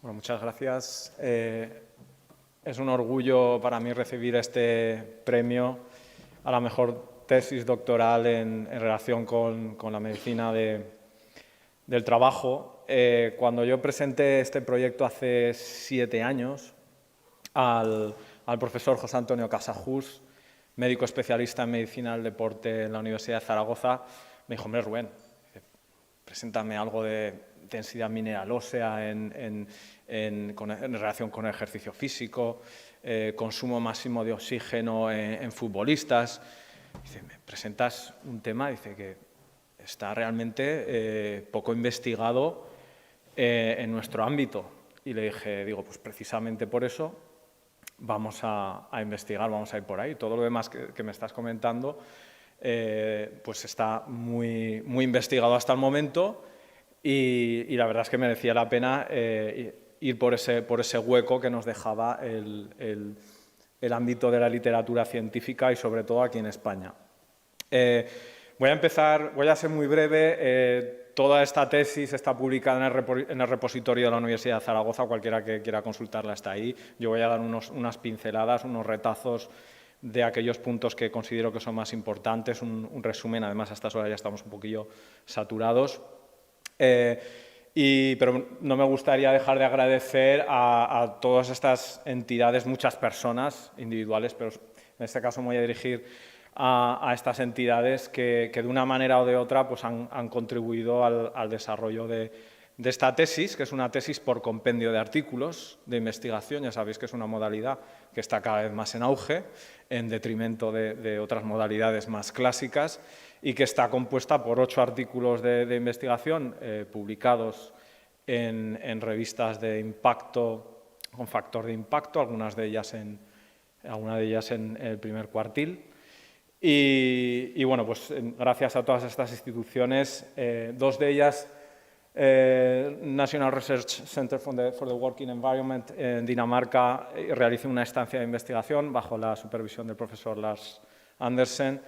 Bueno, muchas gracias. Es un orgullo para mí recibir este premio a la mejor tesis doctoral en relación con la medicina del trabajo. Cuando yo presenté este proyecto hace 7 años al profesor José Antonio Casajús, médico especialista en medicina del deporte en la Universidad de Zaragoza, me dijo: hombre, Rubén, preséntame algo de densidad mineral ósea en relación con el ejercicio físico, consumo máximo de oxígeno en futbolistas. Dice, me presentas un tema, dice, que está realmente poco investigado en nuestro ámbito. Y le dije, pues precisamente por eso vamos a investigar, vamos a ir por ahí. Todo lo demás que me estás comentando pues está muy investigado hasta el momento y la verdad es que merecía la pena ir por ese hueco que nos dejaba el ámbito de la literatura científica y sobre todo aquí en España. Voy a ser muy breve. Toda esta tesis está publicada en el repositorio de la Universidad de Zaragoza, cualquiera que quiera consultarla está ahí. Yo voy a dar unas pinceladas, unos retazos de aquellos puntos que considero que son más importantes, un resumen. Además, a estas horas ya estamos un poquillo saturados. Pero no me gustaría dejar de agradecer a todas estas entidades, muchas personas individuales, pero en este caso me voy a dirigir a estas entidades que de una manera o de otra pues han contribuido al desarrollo de esta tesis, que es una tesis por compendio de artículos de investigación. Ya sabéis que es una modalidad que está cada vez más en auge, en detrimento de otras modalidades más clásicas, y que está compuesta por 8 artículos de investigación publicados en revistas de impacto, con factor de impacto, alguna de ellas en el primer cuartil. Y bueno, pues gracias a todas estas instituciones, 2 de ellas, National Research Center for the Working Environment en Dinamarca, realicé una estancia de investigación bajo la supervisión del profesor Lars Andersen.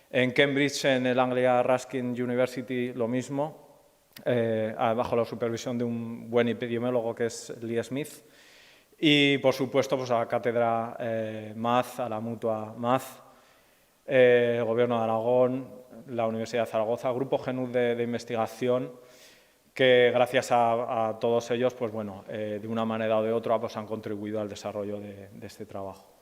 En Cambridge, en el Anglia Ruskin University, lo mismo, bajo la supervisión de un buen epidemiólogo que es Lee Smith. Y, por supuesto, pues a la cátedra MAZ, a la mutua MAZ, el Gobierno de Aragón, la Universidad de Zaragoza, Grupo GENUD de investigación, que gracias a todos ellos, pues bueno, de una manera o de otra, pues han contribuido al desarrollo de este trabajo.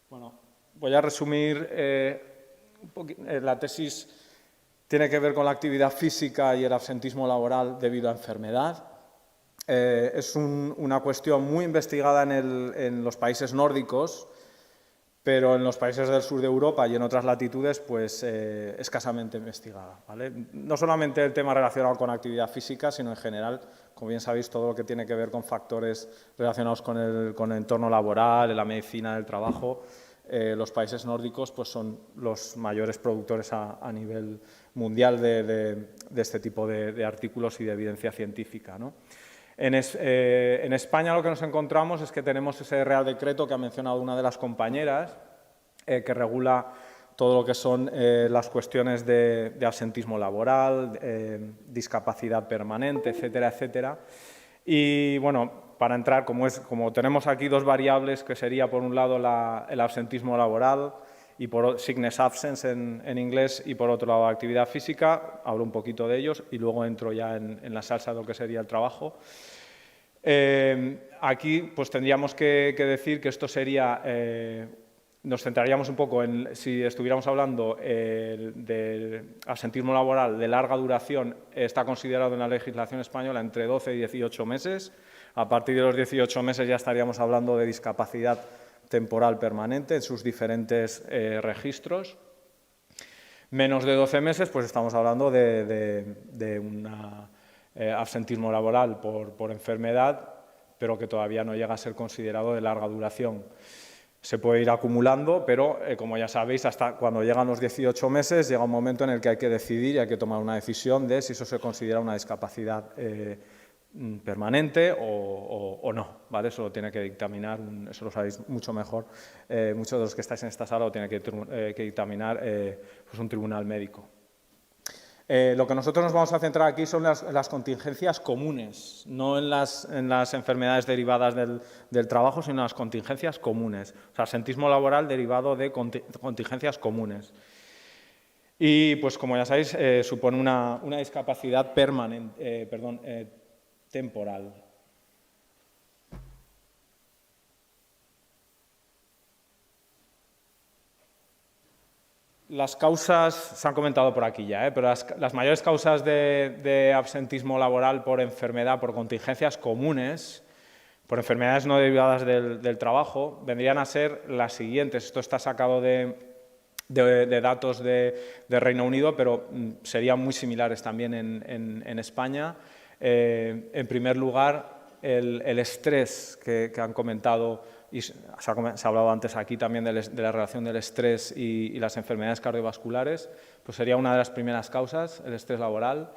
Bueno, voy a resumir la tesis. Tiene que ver con la actividad física y el absentismo laboral debido a enfermedad. Es una cuestión muy investigada en los países nórdicos, pero en los países del sur de Europa y en otras latitudes, pues escasamente investigada, ¿vale? No solamente el tema relacionado con actividad física, sino en general, como bien sabéis, todo lo que tiene que ver con factores relacionados con el entorno laboral, en la medicina del trabajo. Los países nórdicos pues son los mayores productores a nivel mundial de este tipo de artículos y de evidencia científica, ¿no? En España lo que nos encontramos es que tenemos ese Real Decreto que ha mencionado una de las compañeras, que regula todo lo que son las cuestiones de absentismo laboral, discapacidad permanente, etcétera, etcétera. Y bueno, para entrar, como tenemos aquí 2 variables, que sería por un lado el absentismo laboral y sickness absence en inglés, y por otro lado la actividad física, hablo un poquito de ellos y luego entro ya en la salsa de lo que sería el trabajo. Aquí pues tendríamos que decir que esto sería, nos centraríamos un poco en, si estuviéramos hablando del absentismo laboral de larga duración, está considerado en la legislación española entre 12 y 18 meses. A partir de los 18 meses ya estaríamos hablando de discapacidad temporal permanente en sus diferentes registros. Menos de 12 meses, pues estamos hablando de un absentismo laboral por enfermedad, pero que todavía no llega a ser considerado de larga duración. Se puede ir acumulando, pero como ya sabéis, hasta cuando llegan los 18 meses llega un momento en el que hay que decidir y hay que tomar una decisión de si eso se considera una discapacidad permanente o no, ¿vale? Eso lo tiene que dictaminar, eso lo sabéis mucho mejor, muchos de los que estáis en esta sala lo tiene que dictaminar pues un tribunal médico. Lo que nosotros nos vamos a centrar aquí son las contingencias comunes, no en las enfermedades derivadas del trabajo, sino en las contingencias comunes, o sea, absentismo laboral derivado de contingencias comunes. Y, pues, como ya sabéis, supone una discapacidad permanente, temporal. Las causas se han comentado por aquí ya, pero las mayores causas de absentismo laboral por enfermedad, por contingencias comunes, por enfermedades no derivadas del trabajo, vendrían a ser las siguientes. Esto está sacado de datos de Reino Unido, pero serían muy similares también en España. En primer lugar, el estrés que han comentado, y se ha hablado antes aquí también de la relación del estrés y las enfermedades cardiovasculares, pues sería una de las primeras causas, el estrés laboral.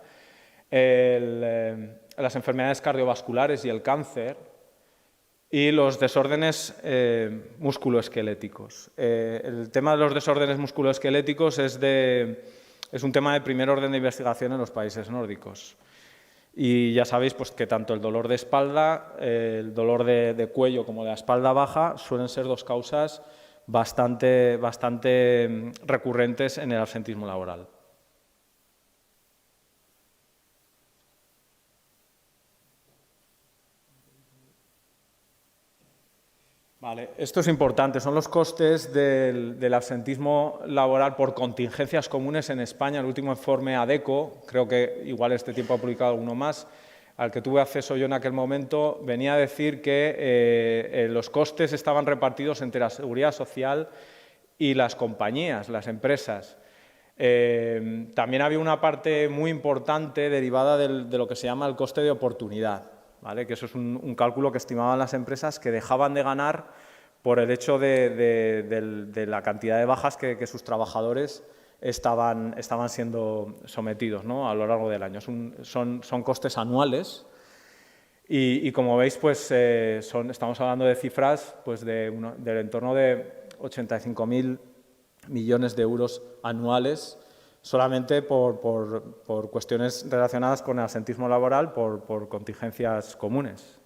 Las enfermedades cardiovasculares y el cáncer, y los desórdenes musculoesqueléticos. El tema de los desórdenes musculoesqueléticos es un tema de primer orden de investigación en los países nórdicos. Y ya sabéis pues, que tanto el dolor de espalda, el dolor de cuello como de la espalda baja suelen ser dos causas bastante recurrentes en el absentismo laboral. Vale, esto es importante, son los costes del absentismo laboral por contingencias comunes en España. El último informe ADECO, creo que igual este tiempo ha publicado alguno más, al que tuve acceso yo en aquel momento, venía a decir que los costes estaban repartidos entre la Seguridad Social y las compañías, las empresas. También había una parte muy importante derivada de lo que se llama el coste de oportunidad, ¿vale? Que eso es un cálculo que estimaban las empresas que dejaban de ganar por el hecho de la cantidad de bajas que sus trabajadores estaban siendo sometidos, ¿no? A lo largo del año. Son costes anuales y como veis, pues, estamos hablando de cifras pues, del entorno de 85.000 millones de euros anuales solamente por cuestiones relacionadas con el absentismo laboral por contingencias comunes.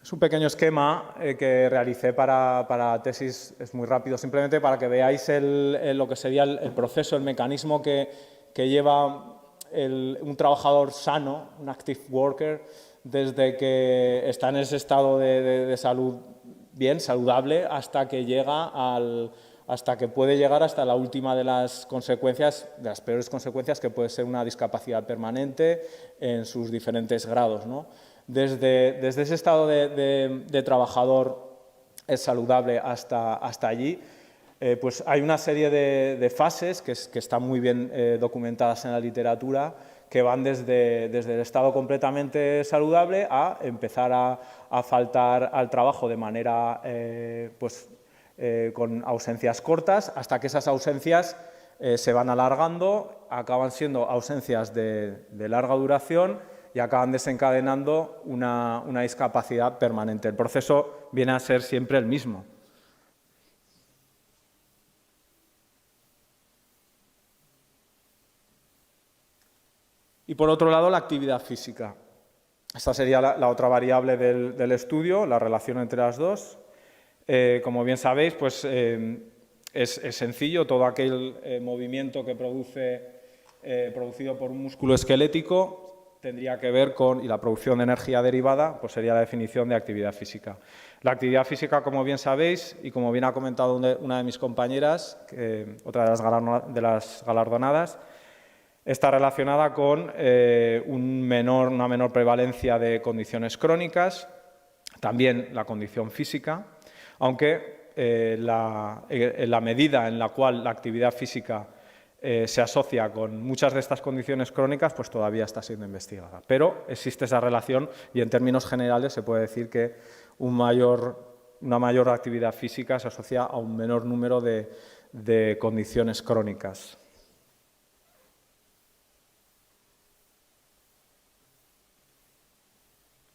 Es un pequeño esquema que realicé para la tesis, es muy rápido, simplemente para que veáis lo que sería el proceso, el mecanismo que lleva un trabajador sano, un active worker, desde que está en ese estado de salud bien, saludable, hasta que puede llegar hasta la última de las consecuencias, de las peores consecuencias, que puede ser una discapacidad permanente en sus diferentes grados, ¿no? Desde ese estado de trabajador saludable hasta allí, pues hay una serie de fases que están muy bien documentadas en la literatura, que van desde el estado completamente saludable a empezar a faltar al trabajo de manera con ausencias cortas, hasta que esas ausencias se van alargando, acaban siendo ausencias de larga duración y acaban desencadenando una discapacidad permanente. El proceso viene a ser siempre el mismo. Y por otro lado, la actividad física. Esta sería la otra variable del estudio, la relación entre las dos. Como bien sabéis, pues, es sencillo, todo aquel movimiento que producido por un músculo esquelético tendría que ver con, y la producción de energía derivada, pues sería la definición de actividad física. La actividad física, como bien sabéis, y como bien ha comentado una de mis compañeras, otra de las galardonadas, está relacionada con una menor prevalencia de condiciones crónicas, también la condición física, aunque la medida en la cual la actividad física se asocia con muchas de estas condiciones crónicas, pues todavía está siendo investigada. Pero existe esa relación y en términos generales se puede decir que una mayor actividad física se asocia a un menor número de condiciones crónicas.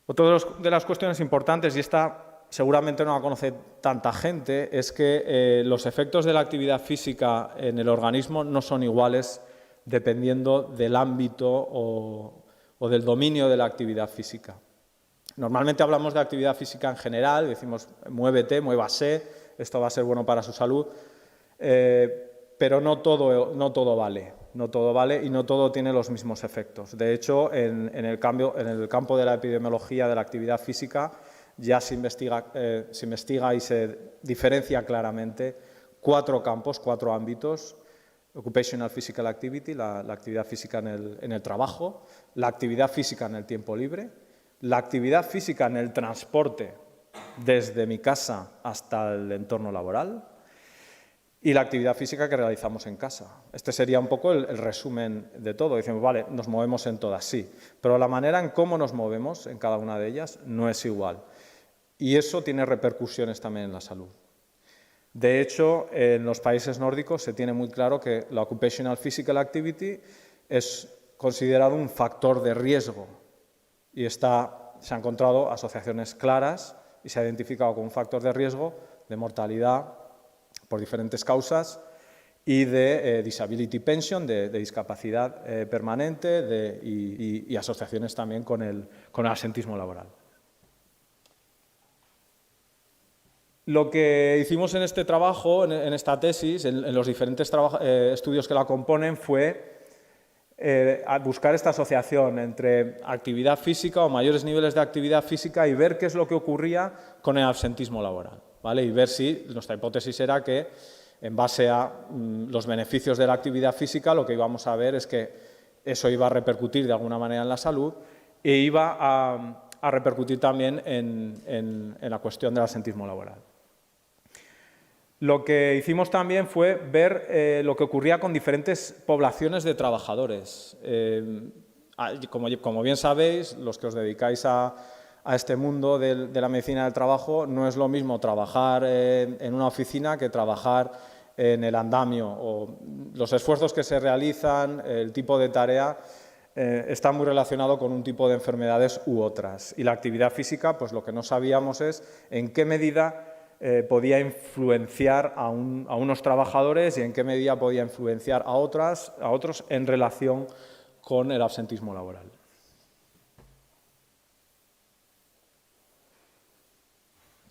Otra de las cuestiones importantes, y esta seguramente no la conoce tanta gente, es que los efectos de la actividad física en el organismo no son iguales dependiendo del ámbito o del dominio de la actividad física. Normalmente hablamos de actividad física en general, decimos muévete, muévase, esto va a ser bueno para su salud, pero no todo vale y no todo tiene los mismos efectos. De hecho, en el campo de la epidemiología de la actividad física ya se investiga y se diferencia claramente 4 campos, 4 ámbitos: Occupational Physical Activity, la actividad física en el trabajo, la actividad física en el tiempo libre, la actividad física en el transporte desde mi casa hasta el entorno laboral y la actividad física que realizamos en casa. Este sería un poco el resumen de todo. Decimos, vale, nos movemos en todas, sí, pero la manera en cómo nos movemos en cada una de ellas no es igual. Y eso tiene repercusiones también en la salud. De hecho, en los países nórdicos se tiene muy claro que la Occupational Physical Activity es considerado un factor de riesgo y se han encontrado asociaciones claras y se ha identificado como un factor de riesgo de mortalidad por diferentes causas y de disability pension, de discapacidad permanente y asociaciones también con el absentismo laboral. Lo que hicimos en este trabajo, en esta tesis, en los diferentes estudios que la componen, fue buscar esta asociación entre actividad física o mayores niveles de actividad física y ver qué es lo que ocurría con el absentismo laboral, ¿vale? Y ver si nuestra hipótesis era que, en base a los beneficios de la actividad física, lo que íbamos a ver es que eso iba a repercutir de alguna manera en la salud e iba a repercutir también en la cuestión del absentismo laboral. Lo que hicimos también fue ver lo que ocurría con diferentes poblaciones de trabajadores. Como bien sabéis, los que os dedicáis a este mundo de la medicina del trabajo, no es lo mismo trabajar en una oficina que trabajar en el andamio. O los esfuerzos que se realizan, el tipo de tarea, está muy relacionado con un tipo de enfermedades u otras. Y la actividad física, pues lo que no sabíamos es en qué medida podía influenciar a unos trabajadores y en qué medida podía influenciar a otros en relación con el absentismo laboral.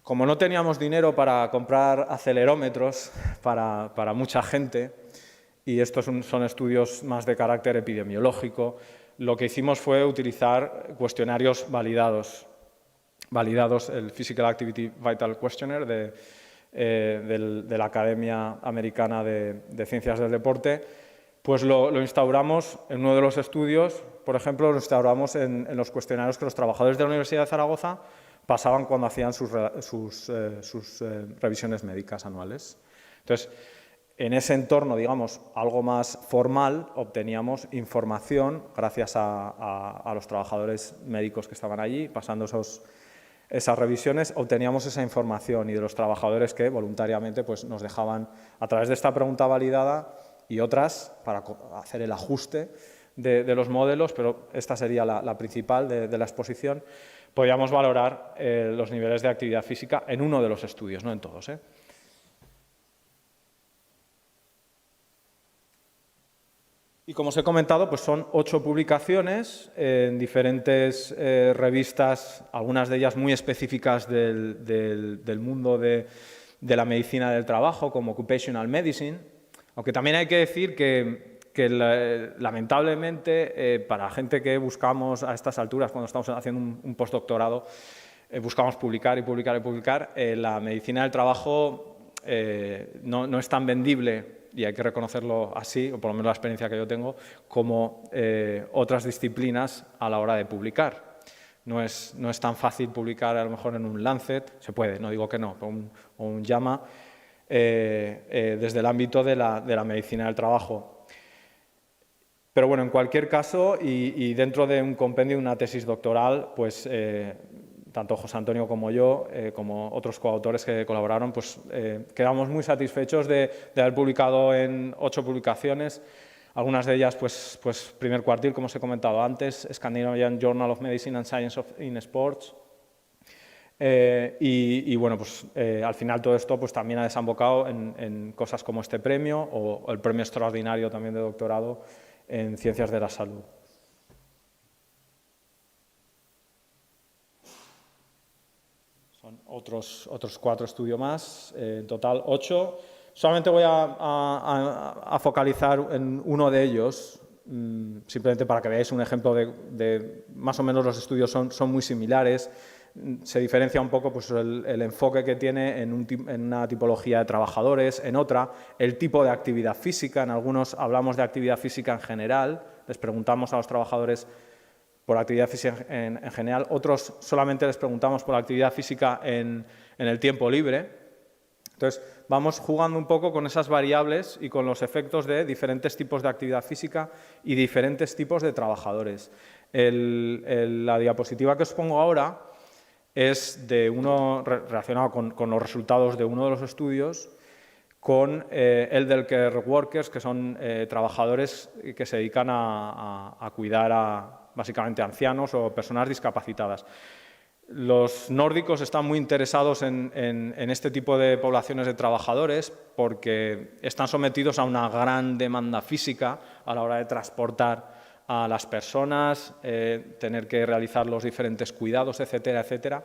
Como no teníamos dinero para comprar acelerómetros para mucha gente, y estos son estudios más de carácter epidemiológico, lo que hicimos fue utilizar cuestionarios validados, el Physical Activity Vital Questionnaire de la Academia Americana de Ciencias del Deporte, pues lo instauramos en uno de los estudios. Por ejemplo, lo instauramos en los cuestionarios que los trabajadores de la Universidad de Zaragoza pasaban cuando hacían sus revisiones médicas anuales. Entonces, en ese entorno, digamos, algo más formal, obteníamos información gracias a los trabajadores médicos que estaban allí pasando esas revisiones, obteníamos esa información, y de los trabajadores que voluntariamente pues, nos dejaban, a través de esta pregunta validada y otras, para hacer el ajuste de los modelos, pero esta sería la principal de la exposición, podíamos valorar los niveles de actividad física en uno de los estudios, no en todos. Y como os he comentado, pues son 8 publicaciones en diferentes revistas, algunas de ellas muy específicas del mundo de la medicina del trabajo, como Occupational Medicine, aunque también hay que decir que lamentablemente, para la gente que buscamos a estas alturas, cuando estamos haciendo un postdoctorado, buscamos publicar y publicar y publicar, la medicina del trabajo no es tan vendible, y hay que reconocerlo así, o por lo menos la experiencia que yo tengo, como otras disciplinas a la hora de publicar. No es tan fácil publicar a lo mejor en un Lancet, se puede, no digo que no, o un JAMA, desde el ámbito de la medicina del trabajo. Pero bueno, en cualquier caso, y dentro de un compendio, una tesis doctoral, pues tanto José Antonio como yo, como otros coautores que colaboraron, pues quedamos muy satisfechos de haber publicado en 8 publicaciones Algunas de ellas, pues primer cuartil, como os he comentado antes, Scandinavian Journal of Medicine and Science in Sports. Y bueno, pues al final todo esto pues también ha desembocado en cosas como este premio o el premio extraordinario también de doctorado en Ciencias de la Salud. Son otros 4 estudios más, en total 8. Solamente voy a focalizar en uno de ellos, simplemente para que veáis un ejemplo de más o menos los estudios son muy similares. Se diferencia un poco pues, el enfoque que tiene en una tipología de trabajadores, en otra, el tipo de actividad física. En algunos hablamos de actividad física en general, les preguntamos a los trabajadores por actividad física en general, otros solamente les preguntamos por actividad física en el tiempo libre. Entonces, vamos jugando un poco con esas variables y con los efectos de diferentes tipos de actividad física y diferentes tipos de trabajadores. La diapositiva que os pongo ahora es de uno relacionado con los resultados de uno de los estudios con elder care workers, que son trabajadores que se dedican a cuidar básicamente a ancianos o personas discapacitadas. Los nórdicos están muy interesados en este tipo de poblaciones de trabajadores porque están sometidos a una gran demanda física a la hora de transportar a las personas, tener que realizar los diferentes cuidados, etcétera, etcétera.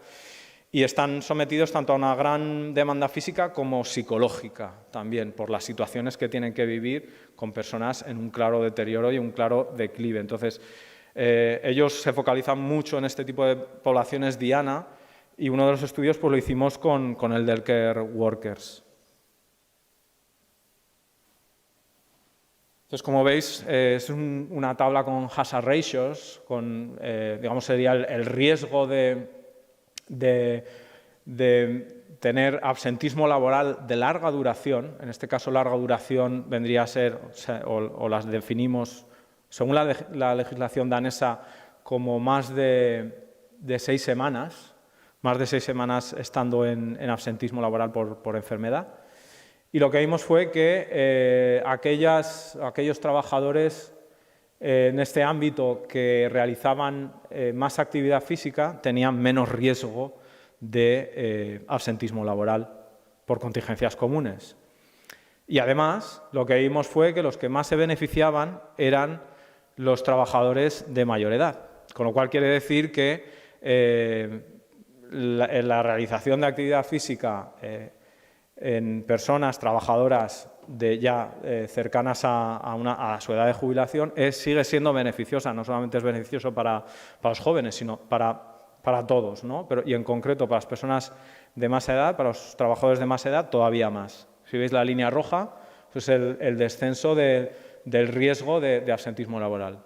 Y están sometidos tanto a una gran demanda física como psicológica también, por las situaciones que tienen que vivir con personas en un claro deterioro y un claro declive. Entonces, ellos se focalizan mucho en este tipo de poblaciones diana y uno de los estudios pues, lo hicimos con elder care workers. Entonces, como veis, es una tabla con hazard ratios, digamos, sería el riesgo de tener absentismo laboral de larga duración. En este caso, larga duración vendría a ser, o las definimos, según la legislación danesa, como más de 6 semanas, más de 6 semanas estando en absentismo laboral por enfermedad. Y lo que vimos fue que aquellos trabajadores en este ámbito que realizaban más actividad física tenían menos riesgo de absentismo laboral por contingencias comunes. Y además, lo que vimos fue que los que más se beneficiaban eran los trabajadores de mayor edad, con lo cual quiere decir que la realización de actividad física en personas trabajadoras ya cercanas a su edad de jubilación sigue siendo beneficiosa. No solamente es beneficioso para los jóvenes, sino para todos, ¿no? Y en concreto para las personas de más edad, para los trabajadores de más edad, todavía más. Si veis la línea roja, pues el descenso del riesgo de absentismo laboral.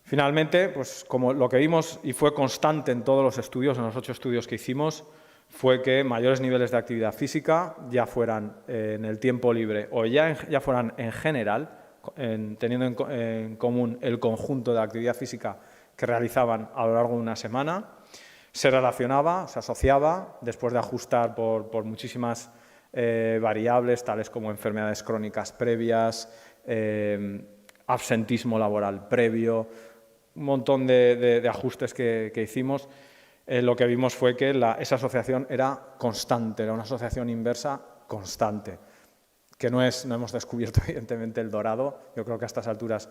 Finalmente, pues como lo que vimos y fue constante en todos los estudios, en los 8 estudios que hicimos, fue que mayores niveles de actividad física, ya fueran en el tiempo libre o ya fueran en general, teniendo en común el conjunto de actividad física que realizaban a lo largo de una semana, se relacionaba, se asociaba, después de ajustar por muchísimas variables, tales como enfermedades crónicas previas, absentismo laboral previo, un montón de ajustes que hicimos. Lo que vimos fue que esa asociación era constante, era una asociación inversa constante, que no hemos descubierto evidentemente el dorado. Yo creo que a estas alturas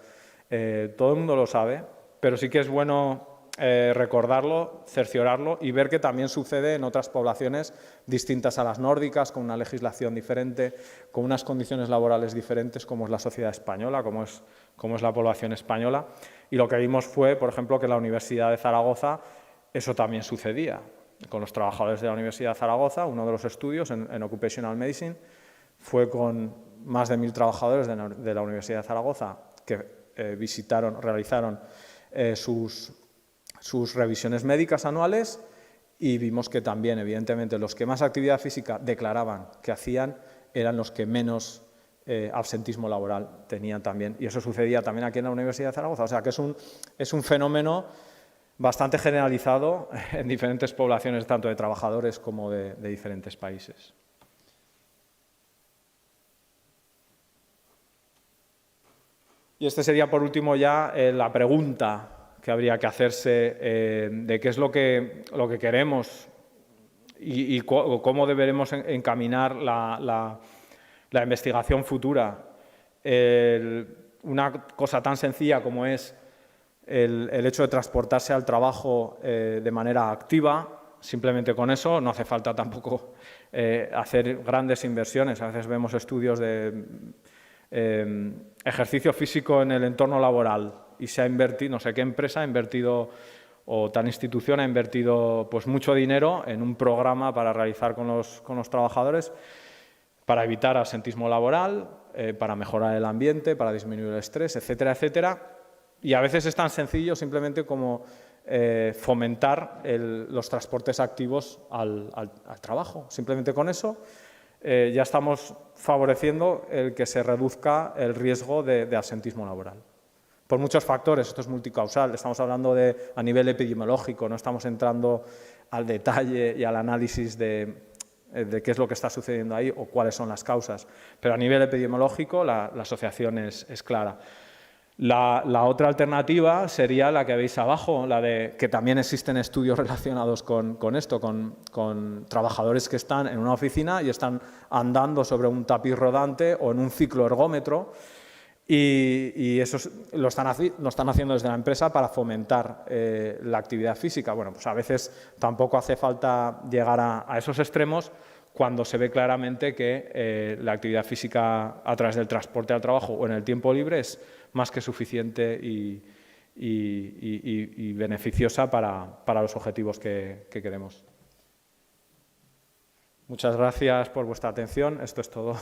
todo el mundo lo sabe, pero sí que es bueno recordarlo, cerciorarlo y ver que también sucede en otras poblaciones distintas a las nórdicas, con una legislación diferente, con unas condiciones laborales diferentes, como es la sociedad española, como es la población española. Y lo que vimos fue, por ejemplo, que en la Universidad de Zaragoza eso también sucedía. Con los trabajadores de la Universidad de Zaragoza, uno de los estudios en Occupational Medicine fue con más de 1000 trabajadores de la Universidad de Zaragoza que realizaron sus revisiones médicas anuales, y vimos que también, evidentemente, los que más actividad física declaraban que hacían eran los que menos absentismo laboral tenían también. Y eso sucedía también aquí en la Universidad de Zaragoza. O sea, que es un fenómeno bastante generalizado en diferentes poblaciones, tanto de trabajadores como de diferentes países. Y este sería, por último, ya la pregunta que habría que hacerse de qué es lo que queremos y cómo deberemos encaminar la investigación futura. Una cosa tan sencilla como es el hecho de transportarse al trabajo de manera activa. Simplemente con eso no hace falta tampoco hacer grandes inversiones. A veces vemos estudios de ejercicio físico en el entorno laboral y se ha invertido, no sé qué empresa ha invertido o tal institución ha invertido pues mucho dinero en un programa para realizar con los trabajadores para evitar absentismo laboral, para mejorar el ambiente, para disminuir el estrés, etcétera, etcétera. Y a veces es tan sencillo simplemente como fomentar los transportes activos al trabajo. Simplemente con eso ya estamos favoreciendo el que se reduzca el riesgo de absentismo laboral. Por muchos factores, esto es multicausal, estamos hablando a nivel epidemiológico, no estamos entrando al detalle y al análisis de qué es lo que está sucediendo ahí o cuáles son las causas, pero a nivel epidemiológico la asociación es clara. La otra alternativa sería la que veis abajo, la de que también existen estudios relacionados con esto, con trabajadores que están en una oficina y están andando sobre un tapiz rodante o en un cicloergómetro y eso lo están haciendo desde la empresa para fomentar la actividad física. Bueno, pues a veces tampoco hace falta llegar a esos extremos cuando se ve claramente que la actividad física a través del transporte al trabajo o en el tiempo libre es más que suficiente y beneficiosa para los objetivos que queremos. Muchas gracias por vuestra atención. Esto es todo.